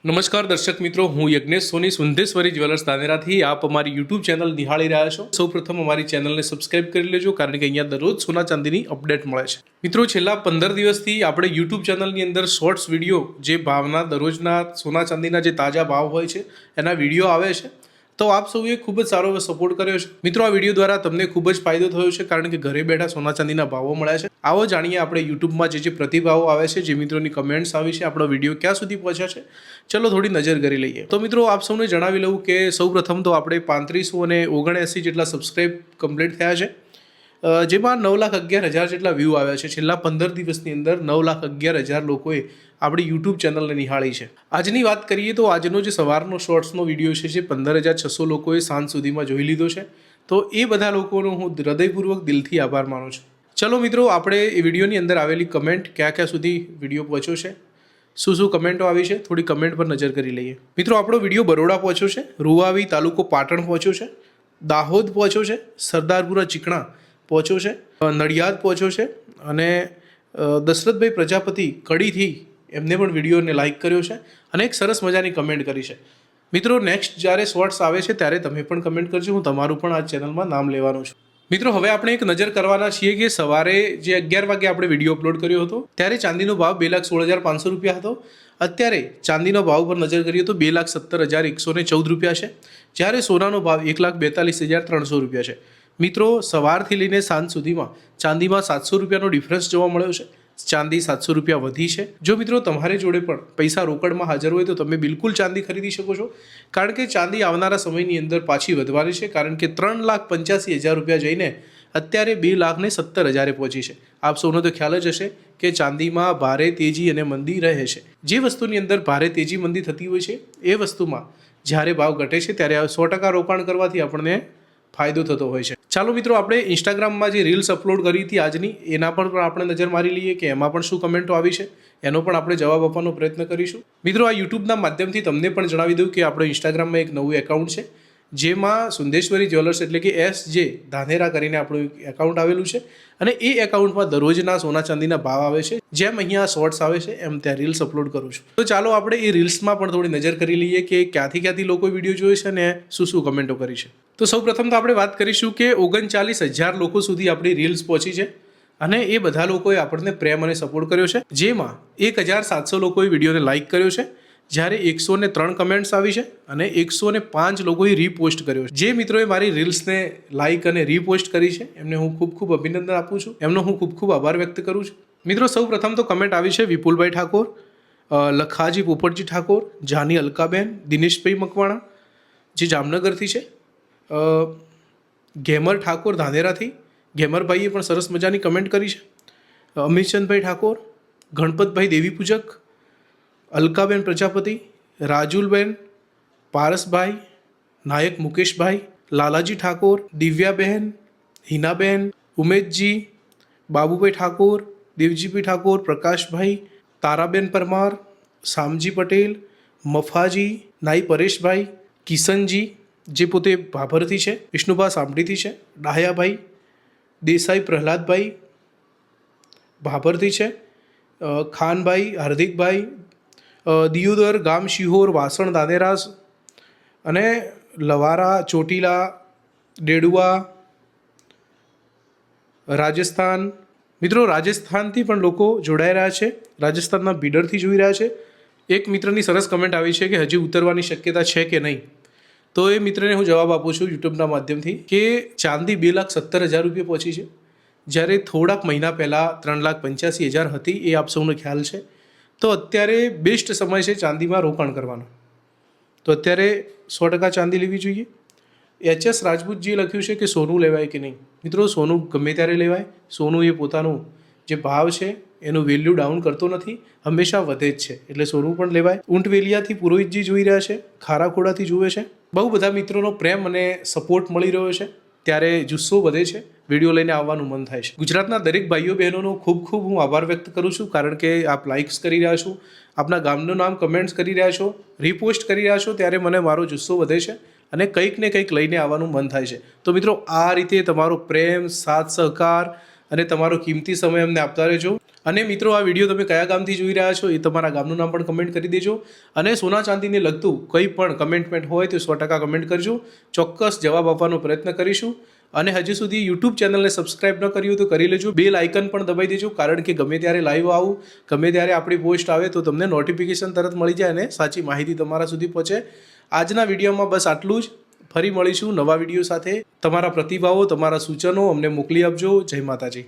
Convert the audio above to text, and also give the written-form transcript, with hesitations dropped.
નમસ્કાર દર્શક મિત્રો, હું યજ્ઞેશ સોની સુંધેશ્વરી જ્વેલર્સ ધાનેરાથી આપ અમારી યુટ્યુબ ચેનલ નિહાળી રહ્યા છો। સૌપ્રથમ અમારી ચેનલને સબસ્ક્રાઇબ કરી લેજો, કારણ કે અહીંયા દરરોજ સોના ચાંદીની અપડેટ મળે છે। મિત્રો, છેલ્લા 15 દિવસથી આપણે યુટ્યુબ ચેનલની અંદર શોર્ટ્સ વિડીયો, જે ભાવના દરરોજના સોના ચાંદીના જે તાજા ભાવ હોય છે એના વિડીયો આવે છે, તો આપ સૌએ ખૂબ જ સારો સપોર્ટ કર્યો છે। મિત્રો, આ વિડીયો દ્વારા તમને ખૂબ જ ફાયદો થયો છે, કારણ કે ઘરે બેઠા સોના ચાંદીના ભાવો મળ્યા છે। આવો જાણીએ આપણે યુટ્યુબમાં જે પ્રતિભાવો આવે છે, જે મિત્રોની કમેન્ટ્સ આવી છે, આપણો વિડીયો ક્યાં સુધી પહોંચ્યા છે, ચલો થોડી નજર કરી લઈએ। તો મિત્રો, આપ સૌને જણાવી લઉં કે સૌપ્રથમ તો આપણે 3579 જેટલા સબસ્ક્રાઇબ કમ્પ્લીટ થયા છે, જેમાં 9,11,000 જેટલા વ્યૂ આવ્યા છે। છેલ્લા 15 દિવસની અંદર 9,11,000 લોકોએ આપણી યુટ્યુબ ચેનલને નિહાળી છે। આજની વાત કરીએ તો આજનો જે સવારનો શોર્ટ્સનો વિડીયો છે, જે 15,600 લોકોએ સાંજ સુધીમાં જોઈ લીધો છે, તો એ બધા લોકોનો હું હૃદયપૂર્વક દિલથી આભાર માનું છું। ચલો મિત્રો, આપણે એ વિડીયોની અંદર આવેલી કમેન્ટ ક્યાં સુધી વિડીયો પહોંચ્યો છે, શું કમેન્ટો આવી છે, થોડી કમેન્ટ પર નજર કરી લઈએ। મિત્રો, આપણો વિડીયો બરોડા પહોંચ્યો છે, રૂવાવી તાલુકો પાટણ પહોંચ્યો છે, દાહોદ પહોંચ્યો છે, સરદારપુરા ચીકણા પહોંચ્યો છે, નડિયાદ પહોંચ્યો છે, અને દશરથભાઈ પ્રજાપતિ કડીથી એમને પણ વિડીયોને લાઇક કર્યો છે અને એક સરસ મજાની કમેન્ટ કરી છે। મિત્રો, નેક્સ્ટ જ્યારે શોર્ટ્સ આવે છે ત્યારે તમે પણ કમેન્ટ કરજો, હું તમારું પણ આ ચેનલમાં નામ લેવાનું છું। મિત્રો, હવે આપણે એક નજર કરવાના છીએ કે સવારે જે 11 વાગે આપણે વિડીયો અપલોડ કર્યો હતો ત્યારે ચાંદીનો ભાવ 2,16,500 રૂપિયા હતો। અત્યારે ચાંદીનો ભાવ પર નજર કરીએ તો 2,17,114 રૂપિયા છે, જ્યારે સોનાનો ભાવ 1,42,300 રૂપિયા છે। મિત્રો, સવારથી લઈને સાંજ સુધીમાં ચાંદીમાં 700 રૂપિયાનો ડિફરન્સ જોવા મળ્યો છે। ચાંદી 700 રૂપિયા વધી છે। જો મિત્રો તમારી જોડે પણ પૈસા રોકડમાં હાજર હોય તો તમે બિલકુલ ચાંદી ખરીદી શકો છો, કારણ કે ચાંદી આવનારા સમયની અંદર પાછી વધવાની છે, કારણ કે 3,85,000 રૂપિયા જઈને અત્યારે 2,70,000 પહોંચી છે। આપ સૌનો તો ખ્યાલ જ હશે કે ચાંદીમાં ભારે તેજી અને મંદી રહે છે। જે વસ્તુની અંદર ભારે તેજી મંદી થતી હોય છે એ વસ્તુમાં જ્યારે ભાવ ઘટે છે ત્યારે 100% રોકાણ કરવાથી આપણને ફાયદો થતો હોય છે। ચાલો મિત્રો, આપણે ઇન્સ્ટાગ્રામમાં જે રીલ્સ અપલોડ કરી હતી આજની, એના પર પણ આપણે નજર મારી લઈએ કે એમાં પણ શું કમેન્ટો આવી છે, એનો પણ આપણે જવાબ આપવાનો પ્રયત્ન કરીશું। મિત્રો, આ યુટ્યુબના માધ્યમથી તમને પણ જણાવી દઉં કે આપણો ઇન્સ્ટાગ્રામમાં એક નવું એકાઉન્ટ છે, જેમાં સુંદેશ્વરી જ્વેલર્સ એટલે કે SJ ધાનેરા કરીને આપણું એકાઉન્ટ આવેલું છે, અને એ એકાઉન્ટમાં દરરોજના સોના ચાંદીના ભાવ આવે છે, જેમ અહીંયા શોર્ટ્સ આવે છે એમ ત્યાં રીલ્સ અપલોડ કરું છું। તો ચાલો આપણે એ રીલ્સમાં પણ થોડી નજર કરી લઈએ કે ક્યાંથી લોકો વિડીયો જોવે છે અને શું કમેન્ટો કરી છે। તો સૌપ્રથમ તો આપણે વાત કરીશું કે 39,000 લોકો સુધી આપણી રીલ્સ પહોંચી છે, અને એ બધા લોકોએ આપણને પ્રેમ અને સપોર્ટ કર્યો છે, જેમાં 1,700 લોકોએ વિડીયોને લાઇક કર્યો છે, જ્યારે 103 કમેન્ટ્સ આવી છે, અને 105 લોકોએ રીપોસ્ટ કર્યો છે। જે મિત્રોએ મારી રીલ્સને લાઇક અને રીપોસ્ટ કરી છે એમને હું ખૂબ અભિનંદન આપું છું, એમનો હું ખૂબ આભાર વ્યક્ત કરું છું। મિત્રો, સૌપ્રથમ તો કમેન્ટ આવી છે વિપુલભાઈ ઠાકોર, લખાજી પોપટજી ઠાકોર, જાની અલકાબેન, દિનેશભાઈ મકવાણા જે જામનગરથી છે, ઘેમર ઠાકોર ધાનેરાથી, ઘેમરભાઈએ પણ સરસ મજાની કમેન્ટ કરી છે, અમિતચંદભાઈ ઠાકોર, ગણપતભાઈ દેવી પૂજક, અલકાબેન પ્રજાપતિ, રાજુલબેન, પારસભાઈ, નાયક મુકેશભાઈ, લાલાજી ઠાકોર, દિવ્યાબહેન, હિનાબેન, ઉમેશજી, બાબુભાઈ ઠાકોર, દેવજીભાઈ ઠાકોર, પ્રકાશભાઈ, તારાબેન પરમાર, શામજી પટેલ, મફાજી, નાઈ પરેશભાઈ, કિશનજી જે પોતે ભાભરથી છે, વિષ્ણુભા સામડીથી છે, ડાહયાભાઈ દેસાઈ, પ્રહલાદભાઈ ભાભરથી છે, ખાનભાઈ, હાર્દિકભાઈ, દિયોદર ગામ શિહોર, વાસણ દાનેરાસ, અને લવારા, ચોટીલા, ડેડુઆ, રાજસ્થાન। મિત્રો, રાજસ્થાનથી પણ લોકો જોડાઈ રહ્યા છે, રાજસ્થાનના બીડરથી જોઈ રહ્યા છે। એક મિત્રની સરસ કમેન્ટ આવી છે કે હજી ઉતરવાની શક્યતા છે કે નહીં, તો એ મિત્રને હું જવાબ આપું છું યુટ્યુબના માધ્યમથી કે ચાંદી 2,70,000 રૂપિયા પહોંચી છે, જ્યારે થોડાક મહિના પહેલાં 3,85,000 હતી, એ આપ સૌનો ખ્યાલ છે। તો અત્યારે બેસ્ટ સમય છે ચાંદીમાં રોકાણ કરવાનો, તો અત્યારે 100% ચાંદી લેવી જોઈએ। HS રાજપૂતજીએ લખ્યું છે કે સોનું લેવાય કે નહીં। મિત્રો, સોનું ગમે ત્યારે લેવાય, સોનું એ પોતાનું જે ભાવ છે એનું વેલ્યુ ડાઉન કરતો નથી, હંમેશા વધે જ છે, એટલે સોનું પણ લેવાય। ઊંટવેલિયાથી પુરોહિતજી જોઈ રહ્યા છે, ખારાખોડાથી જુએ છે, બહુ બધા મિત્રોનો પ્રેમ અને સપોર્ટ મળી રહ્યો છે, ત્યારે જુસ્સો વધે છે, વિડીયો લઈને આવવાનું મન થાય છે। ગુજરાતના દરેક ભાઈઓ બહેનોનો ખૂબ હું આભાર વ્યક્ત કરું છું, કારણ કે આપ લાઇક્સ કરી રહ્યા છો, આપના ગામનું નામ કમેન્ટ્સ કરી રહ્યા છો, રીપોસ્ટ કરી રહ્યા છો, ત્યારે મને મારો જુસ્સો વધે છે અને કંઈક ને કંઈક લઈને આવવાનું મન થાય છે। તો મિત્રો, આ રીતે તમારો પ્રેમ, સાથ સહકાર અને તમારો કિંમતી સમય અમને આપતા રહેજો. અને મિત્રો, આ વિડીયો તમે કયા ગામથી જોઈ રહ્યા છો એ તમારા ગામનું નામ પણ કમેન્ટ કરી દેજો. અને સોના ચાંદીને લગતું કંઈ પણ કમેન્ટમેન્ટ હોય તો 100% કમેન્ટ કરજો. ચોક્કસ જવાબ આપવાનો પ્રયત્ન કરીશું. અને હજી સુધી યુટ્યુબ ચેનલને સબસ્ક્રાઇબ ન કર્યું તો કરી લેજો. બેલ આઇકન પણ દબાઈ દેજો, કારણ કે ગમે ત્યારે લાઈવ આવું, ગમે ત્યારે આપણી પોસ્ટ આવે તો તમને નોટિફિકેશન તરત મળી જાય અને સાચી માહિતી તમારા સુધી પહોંચે. આજના વિડીયોમાં બસ આટલું જ. ફરી મળીશું નવા વિડીયો સાથે. તમારા પ્રતિભાવો, તમારા સૂચનો અમને મોકલી આપજો. જય માતાજી.